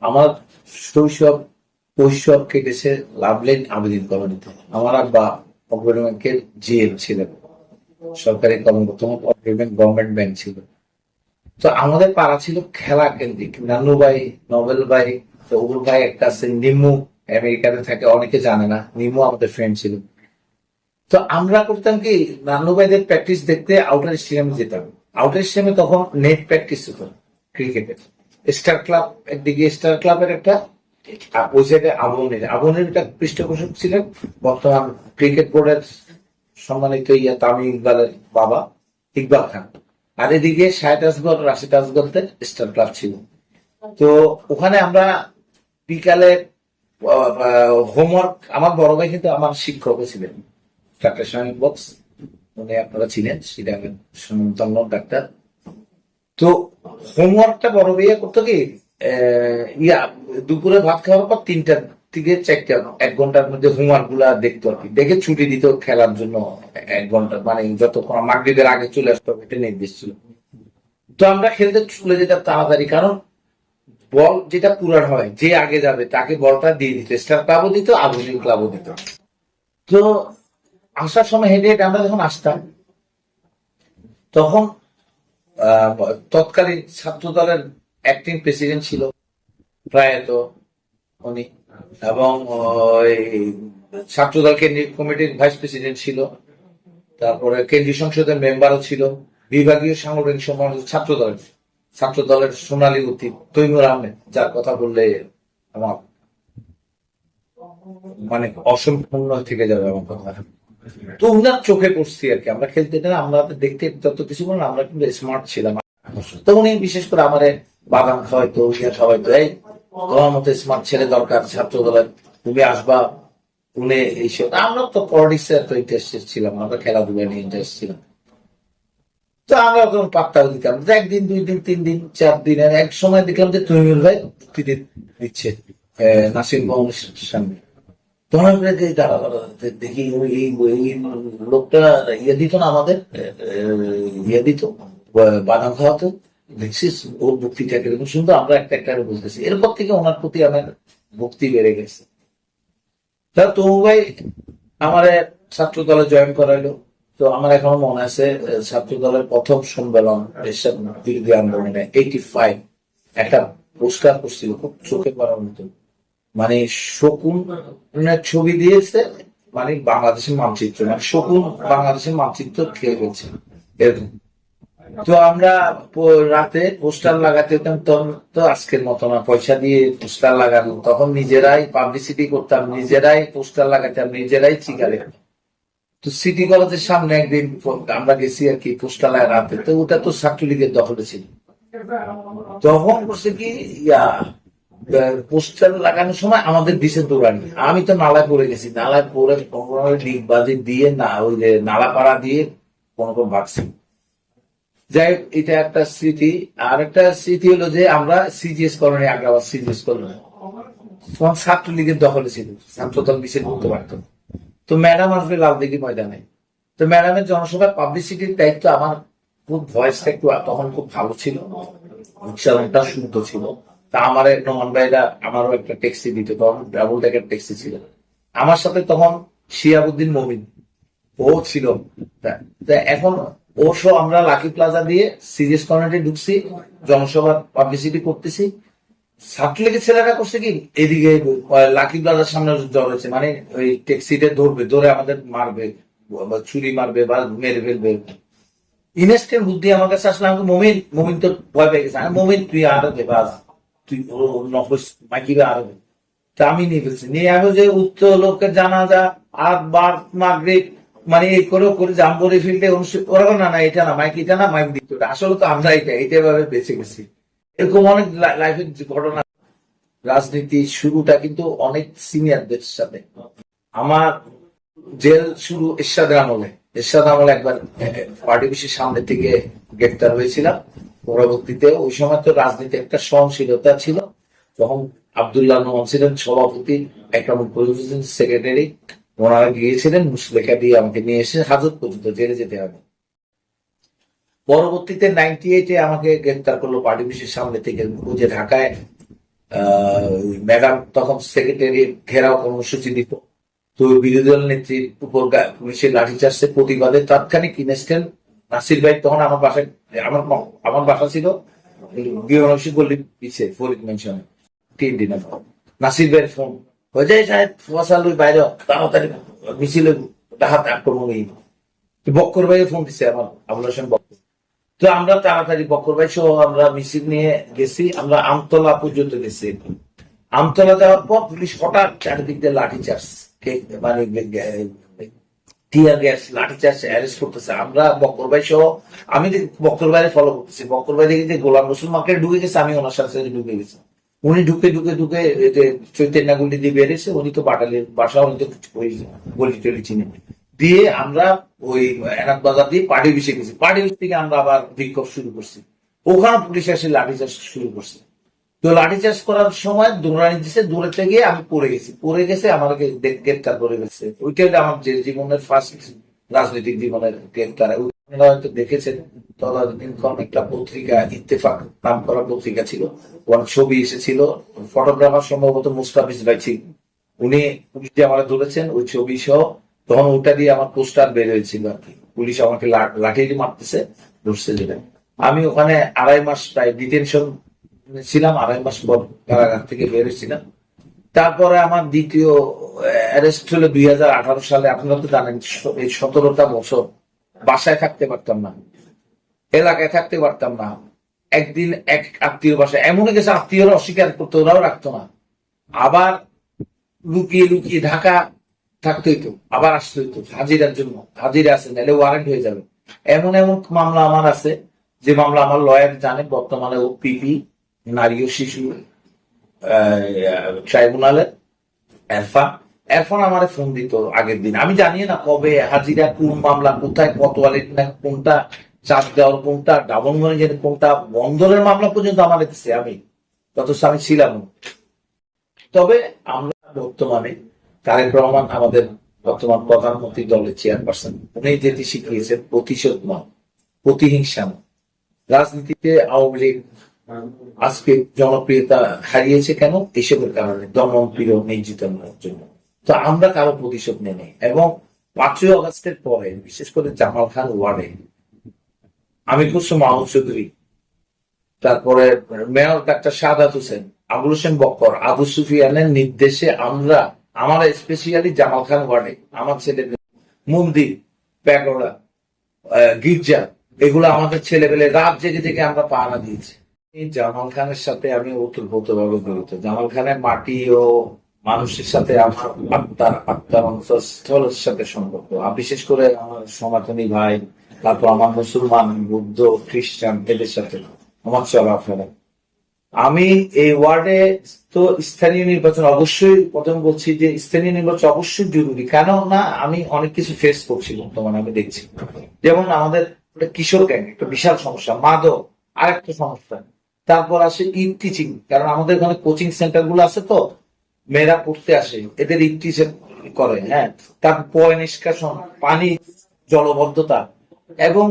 আমার শৈশব কৈশোর কেটেছে লাভলেন আবেদন কলোনিতে। আমার আব্বা অগ্রণী ব্যাংকের জিএম ছিলেন, সরকারি কর্মকর্তা, অগ্রণী ব্যাংক গভর্নমেন্ট ব্যাংক ছিল। তো আমাদের পাড়া ছিল খেলা কেন্দ্রিক। নানু ভাই, নভেল ভাই, তো ওর ভাই একটা আছে নিমু, আমেরিকাতে থাকে, অনেকে জানে না। নিমু আমাদের ফ্রেন্ড ছিল। তো আমরা করতাম কি, নানু ভাইদের প্র্যাকটিস দেখতে আউটার স্টেডিয়ামে যেতাম। আউটার স্টেডিয়ামে তখন নেট প্র্যাকটিস হতো ক্রিকেটের। স্টার ক্লাব একদিকে, স্টার ক্লাবের একটা, আর ওই সাইডে আবনের একটা পৃষ্ঠপোষক ছিলেন বর্তমান ক্রিকেট বোর্ডের সম্মানিত তামিম ইকবালের বাবা ইকবাল খান। আর এদিকে শাহেদ আসগর, রাশিদ আসগরদের স্টার ক্লাব ছিল। তো ওখানে আমরা বিকালে হোমওয়ার্ক, আমার বড় ভাই কিন্তু আমার শিক্ষকও ছিলেন, ডাক্তার শামীম বক্স, উনি আপনারা ছিলেন, সেটা সুনন্দন ডাক্তার। তো হোমওয়ার্কটা বড় ভাইয়া করতো কি, দুপুরে ভাত খাওয়ার পর 3টা থেকে 4টা, 1 ঘন্টার মধ্যে হোমওয়ার্ক গুলা দেখতো আর কি। দেখে ছুটি দিত খেলার জন্য 1 ঘন্টা, মানে যতক্ষণ মাগরিবের আগে চলে আসতো, এটা নির্দেশ ছিল। তো আমরা খেলতে চলে যেতাম তাড়াতাড়ি, কারণ বল যেটা পুরান হয়, যে আগে যাবে তাকে বলটা দিয়ে দিত। স্টার ক্লাবও দিত, আধুনিক ক্লাবও দিত। তো আসার সময় হেঁটে হেঁটে আমরা যখন আসতাম, তখন তৎকালীন ছাত্র দলের অ্যাক্টিং প্রেসিডেন্ট ছিল প্রয়াত উনি, এবং ছাত্রদল কেন্দ্রীয় কমিটির ভাইস প্রেসিডেন্ট ছিল, তারপরে কেন্দ্রীয় সংসদের মেম্বারও ছিল, বিভাগীয় সাংগঠনিক সম্পাদক ছাত্র দলের সোনালী অতীত তৈমুর আহমেদ, যার কথা বললে আমার মানে অসম্পূর্ণ থেকে যাবে আমার কথা। তো উনার চোখে পড়ছি আর কি। আমরা খেলতে আমরা দেখতে যত কিছু বলেন, আমরা কিন্তু স্মার্ট ছিলাম। তো উনি বিশেষ করে আমার বাদাম খাওয়াইতো, খাওয়াইতো, এই তোমার মতো স্মার্ট ছেলে দরকার ছাত্র দলের, তুমি আসবা। উনি এইসব, আমরা তো পলিটিক্স এর তো ইন্টারেস্টেড ছিলাম, আমরা খেলাধুলা নিয়ে ইন্টারেস্ট ছিলাম। তো আমরা তখন পাত্তাও দিতাম। 1 দিন 2 দিন 3 দিন 4 দিন, এক সময় দেখলাম যে তৈমুর ভাই মুক্তি দিচ্ছে নাসির ভবনের সামনে। তখন দেখি ওই লোকটা দিত না আমাদের, দিত বাদাম খাওয়াতো। দেখছিস ওর ভক্তিটা কিরকম সুন্দর, আমরা একটা একটা বুঝতেছি। এরপর থেকে ওনার প্রতি আমার ভক্তি বেড়ে গেছে। তা তবু ভাই আমার ছাত্র দলে জয়েন করাইলো। তো আমার এখনো মনে আছে, ছাত্র দলের প্রথম সম্মেলন এরশাদ বিরোধী আন্দোলনে 85 একটা পুরস্কার করছিল, খুব চোখে পড়ার মতো। মানে শকুনের ছবি দিয়েছে, মানে বাংলাদেশের মানচিত্র, মানে শকুন বাংলাদেশের মানচিত্র খেয়ে গেছে এরকম। তো আমরা রাতে পোস্টার লাগাতে হতাম, তখন তো আজকের মতো না পয়সা দিয়ে পোস্টার লাগানো, তখন নিজেরাই পাবলিসিটি করতাম, নিজেরাই পোস্টার লাগাতাম, নিজেরাই চিকারে। তো সিটি কলেজের সামনে একদিন আমরা গেছি আর কি পোস্টার লাগা রাতে। তো ওটা তো ছাত্রলীগের দখলে ছিল। তখন করছে কি, পোস্টার লাগানোর সময় আমাদের দিছে দৌড়ানি। আমি তো নালায় পড়ে গেছি, নালায় পড়ে ডিগবাজি দিয়ে না, ওই যে নালা পাড়া দিয়ে কোনো ভাগছি। যাই হোক, এটা একটা স্মৃতি। আর একটা স্মৃতি হলো যে আমরা CGS colony, Agrabad CGS colony তখন ছাত্রলীগের দখলে ছিল, ছাত্রদল মিছিল করতে পারতো। তো ম্যাডাম আসবে লালদিঘি ময়দানে। তো ম্যাডামের জনসভায় পাবলিসিটির দায়িত্ব আমার। খুব ভয়েসটা একটু তখন খুব ভালো ছিল, উচ্চারণটা শুদ্ধ ছিল। তা আমার নোমান ভাইরা আমারও একটা ট্যাক্সি দিত, তখন ডাবল ডেকের ট্যাক্সি ছিল। আমার সাথে তখন শিয়াবুদ্দিন মমিন ও ছিল। এখন ও সহ আমরা লাকি প্লাজা দিয়ে সিরিয়াস কর্নারে ঢুকছি, জনসভার পাবলিসিটি করতেছি। ছাত্রলীগের ছেলেরা করছে কি, এদিকে লাকি প্লাজার সামনে জড়েছে, মানে ওই ট্যাক্সিতে ধরে আমাদের মারবে, চুরি মারবে বা মেরে ফেলবে। ইনস্ট্যান্ট বুদ্ধি আমার কাছে আসলে, আমাকে মমিন তো ভয় পেয়ে গেছে। মমিন তুই আরো দে, বাস তুই নকশ মাইকিবে আরো দে। তা আমি নিয়ে ফেলছি, নিয়ে আমি যে উত্তর লোকের জানাজা আর বার মাগরিব, মানে এই করে জাম্বরি ফিল্ডে অনুষ্ঠিত। ওরা না এটা না মাইক, এটা না মাইক দিত। আসলে তো আমরা এটা ভাবে বেঁচে গেছি। এরকম অনেক লাইফের ঘটনা। রাজনীতি শুরুটা কিন্তু অনেক সিনিয়রদের সাথে। আমার জেল শুরু এরশাদ আমলে একবার পার্টি অফিসের সামনে থেকে গ্রেপ্তার হয়েছিলাম। পরবর্তীতে ওই সময় তো রাজনীতি একটা সহনশীলতা ছিল। তখন আব্দুল্লাহ নোমান ছিলেন সভাপতি, একরামুল করিম সেক্রেটারি। ওনারা গিয়েছিলেন মুসলেখা দিয়ে আমাকে নিয়ে এসে হাজত পর্যন্ত জেলে যেতে হবে। পরবর্তীতে 98-এ আমাকে গ্রেপ্তার করলো পার্টি অফিসের সামনে থেকে, যে ঢাকায় ম্যাডাম তখন সেক্রেটারি ঘেরাও কর্মসূচি দিত। তো বিরোধী দল নেত্রীর উপর পুলিশের লাঠিচার্জের প্রতিবাদে তাৎক্ষণিক ইনস্ট্যান্ট নাসির ভাই তখন আমার বাসায়, আমার বাসা ছিল বিমানবন্দর গল্লি পিছিয়ে ফরিদ মেনশনে TNT না, নাসির ভাইয়ের ফোন হয়ে যায়, সাহেব ফসাল ওই বাইরে তাড়াতাড়ি মিছিলে ডাহাত আক্রমণ। বক্কর ভাইয়ের ফোন দিচ্ছে আমার, আবুল হোসেন বক্কর। তো আমরা তাড়াতাড়ি বক্কর ভাই সহ আমরা মিছিল নিয়ে গেছি, আমরা আমতলা পর্যন্ত গেছি। আমতলা যাওয়ার পর পুলিশ হঠাৎ চারিদিক দিয়ে লাঠিচার্জ, মানে টিয়ার গ্যাস, লাঠিচার্জ অ্যারেস্ট করতেছে। আমরা বক্কর ভাই সহ, আমি বক্কর ভাইয়ের ফলো করতেছি। বক্কর ভাই দেখি যে গোলাম রসুল মার্কেট ঢুকে গেছে, আমি ওনার সাথে ঢুকে গেছি। উনি ঢুকে চৈতন্যগুলি দিয়ে বেরিয়েছে। উনি তো বাটালির বাসা, উনি তো ওই গলি টলি চিনে দিয়ে আমরা ওই এনাদ বাজার দিয়ে পার্টি বিছে গেছি। পার্টি বিচ থেকে আমরা আবার বিক্ষোভ শুরু করছি। ওখানে পুলিশ এসে লাঠিচার্জ শুরু করছে। তো লাঠিচার্জ করার সময় দৌড়ানি দিচ্ছে, দৌড়াতে গিয়ে আমি পড়ে গেছে আমাকে গ্রেপ্তার করে গেছে। ওইটা আমার যে জীবনের ফার্স্ট রাজনৈতিক জীবনের গ্রেপ্তার। আপনারা হয়তো দেখেছেন তদানীন্তন একটা পত্রিকা ইত্তেফাক নাম করা পত্রিকা ছিল, ওর ছবি এসেছিল, ফটোগ্রাফার সম্ভবত মুস্তাফিজ ভাই ছিল, উনি পুলিশ দিয়ে আমার ধরেছেন ওই ছবি সহ। তখন ওটা দিয়ে আমার পোস্টার বের হয়েছিল আর কি, পুলিশ আমাকে লাঠি মারতেছে, ধরছে যেটা। আমি ওখানে 2.5 মাস প্রায় ডিটেনশন ছিলাম, 2.5 মাস পর কারাগার থেকে বের হয়েছিলাম। তারপরে আমার দ্বিতীয় অ্যারেস্ট হলো 2018 সালে। আপনারা তো জানেন এই 17টা বছর বাসায় থাকতে পারতাম না, এলাকায় থাকতে পারতাম না। একদিন এক আত্মীয় বাসায় এমন গেছে, আত্মীয়রা অস্বীকার করতো, ওরাও রাখতো না। আবার লুকিয়ে লুকিয়ে ঢাকা থাকতে হইতো, আবার আসতে হইতো হাজিরার জন্য। হাজিরা আছে, নাহলে ওয়ারেন্ট হয়ে যাবে। এমন এমন মামলা আমার আছে যে মামলা আমার লয়ার জানে। বর্তমানে ও পিপি, নারী ও শিশু ট্রাইব্যুনালের এরফান আমার ফোন দিত আগের দিন। আমি জানি না কবে হাজিরা, কোন মামলা, কোথায়, কোতোয়ালি কোনটা, চাপ দেওয়ার কোনটা, ডাবল মনিজের কোনটা, বন্দরের মামলা পর্যন্ত আমার দিচ্ছে। আমি আমি ছিলাম। তবে আমরা বর্তমানে তারেক রহমান আমাদের বর্তমান প্রধানমন্ত্রী দলের চেয়ারপারসন, উনি যেটি শিখিয়েছেন প্রতিশোধ নয়, প্রতিহিংসা নয়। রাজনীতিতে আওয়ামী লীগ আজকে জনপ্রিয়তা হারিয়েছে কেন? এসবের কারণে, দমনপীড়ন, নির্যাতনের জন্য। তো আমরা কারো প্রতিশোধ নেই। এবং 5ই আগস্টের পরে বিশেষ করে জামাল খান ওয়ার্ডে আমির খসরু মাহমুদ চৌধুরী, তারপরে মেয়র ডাক্তার সাদাত হোসেন, আবুল হোসেন বক্কর, আবু সুফিয়ানের নির্দেশে আমরা, আমার স্পেশালি জামাল খান ওয়ার্ডে আমার ছেলেদের মন্দির, প্যাগোডা, গির্জা, এগুলো আমাদের ছেলেবেলে রাত জেগে থেকে আমরা পাহারা দিয়েছি। জামাল খানের সাথে আমি ওতপ্রোতভাবে জড়িত। জামাল খানের মাটি ও মানুষের সাথে আমার আত্মার অন্তঃস্থলের সাথে সম্পর্ক। বিশেষ করে আমার সনাতনী ভাই, তারপর আমার মুসলমান, বৌদ্ধ, খ্রিস্টান, এদের সাথে আমার চলাফেরা। আমি এই ওয়ার্ডে তো স্থানীয় নির্বাচন অবশ্যই, প্রথম বলছি যে স্থানীয় নির্বাচন অবশ্যই জরুরি। কেন না, আমি অনেক কিছু ফেস করছি বর্তমানে, আমি দেখছি। যেমন আমাদের কিশোর গ্যাং একটা বিশাল সমস্যা, মাদক আরেকটা সমস্যা, তারপর আসে ইট টিচিং, কারণ আমাদের এখানে কোচিং সেন্টার গুলো আছে, তো মেয়েরা পড়তে আসে, এদের ইট টিচিং করে। হ্যাঁ, তারপর পয় নিষ্কাশন, পানি, জলবদ্ধতা, এবং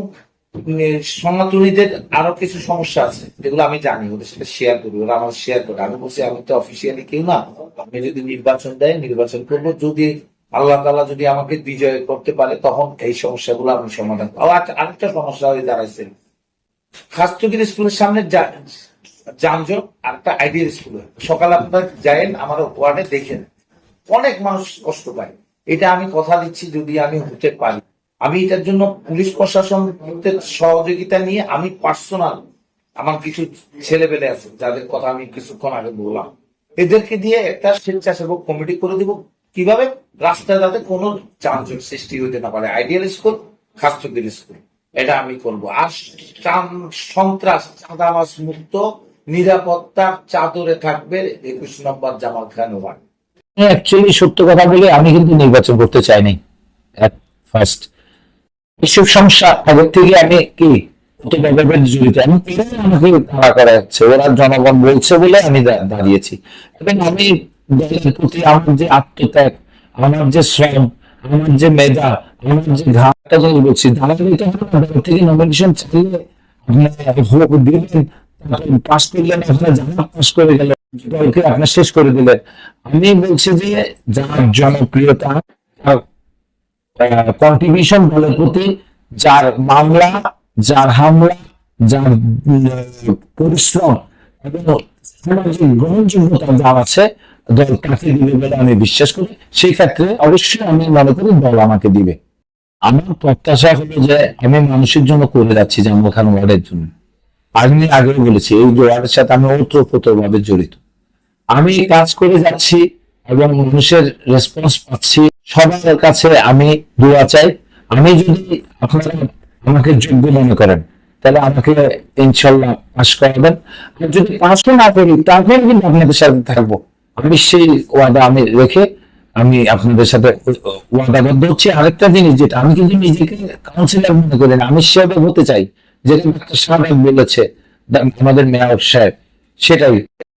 সনাতনীদের আরো কিছু সমস্যা আছে যেগুলো আমি জানি, ওদের সাথে শেয়ার করি, ওরা আমার শেয়ার করে। আমি বলছি আমি তো অফিসিয়ালি কেউ না, আপনি যদি নির্বাচন দেয় নির্বাচন করবো, যদি আল্লাহ তাআলা যদি আমাকে বিজয় করতে পারে তখন এই সমস্যাগুলো আমি সমাধান। আরেকটা সমস্যা হয়ে দাঁড়াইছে, খাস্তগির স্কুলের সামনে যানজট, আর একটা আইডিয়াল স্কুলে সকালে আপনার যায়েন আমার ওয়ার্ডে দেখেন, অনেক মানুষ কষ্ট পায়। এটা আমি কথা দিচ্ছি, যদি আমি হতে পারি, আমি এটার জন্য পুলিশ প্রশাসনের সহযোগিতা নিয়ে আমি পার্সোনাল, আমার কিছু ছেলেপেলে আছে যাদের কথা আমি কিছুক্ষণ আগে বললাম, এদেরকে দিয়ে একটা স্বেচ্ছাসেবক কমিটি করে দিব, কিভাবে রাস্তায় যাতে কোনো যানজট সৃষ্টি হইতে না পারে। আইডিয়াল স্কুল, খাস্তগির স্কুল, এটা আমি করবো। আর সন্ত্রাস, চাঁদাবাজ মুক্ত, নিরাপত্তার চাদরে থাকবে 21 নম্বর জামাল খান ওয়ার্ড। অ্যাকচুয়ালি সত্য কথা বলে আমি কিন্তু নির্বাচন করতে চাইনি ফার্স্ট। এসব সমস্যা আগের থেকে আমি কি জড়িত, আমি আমাকে তাড়া করা হচ্ছে, ওরা জনগণ বলছে বলে আমি দাঁড়িয়েছি। এবং আমি দলের প্রতি আমার যে আত্মত্যাগ, আমার যে শ্রম, আমার যে মেধা, আমার যে ঘাটটা বলছি, দাঁড়াতে দল থেকে নমিনেশন চাইলে আপনার ভোট দিবেন, পাস করলেন, আপনার জামাত পাস করে গেল। দলকে আপনার শেষ করে দিলেন। আমি বলছি যে যার জনপ্রিয়তা, কন্ট্রিবিউশন দলের প্রতি, যার মামলা, যার হামলা, যার পরিশ্রম এবং সামাজিক গ্রহণযোগ্যতা যা আছে, দল তাকে দিবে বলে আমি বিশ্বাস করি। সেই ক্ষেত্রে অবশ্যই আমি মনে করি দল আমাকে দিবে। আমার প্রত্যাশা হলো যে আমি মানুষের জন্য করে যাচ্ছি, যেমন ওখানে ওয়ার্ডের জন্য। আমি আগেও বলেছি এই ওয়ার্ডের সাথে আমি ওতপ্রোতভাবে জড়িত। আমি কাজ করে যাচ্ছি এবং মানুষের রেসপন্স পাচ্ছি। সবার কাছে আমি দোয়া চাই। আমি যদি আপনারা আমাকে যোগ্য মনে করেন, তাহলে আমাকে ইনশাল্লাহ পাশ করাবেন। আর যদি পাশও না করি, তারপরে কিন্তু আপনাদের সাথে থাকবো। আমি সেই ওয়াদা আমি রেখে আমি আপনাদের সাথে ওয়াদাবদ্ধ হচ্ছি। আরেকটা জিনিস, যেটা আমি কিন্তু নিজেকে কাউন্সিলর মনে করি না, আমি সেভাবে হতে চাই, যেটা ডক্টর সাহেব বলেছে, আমাদের মেয়র সাহেব, সেটাই।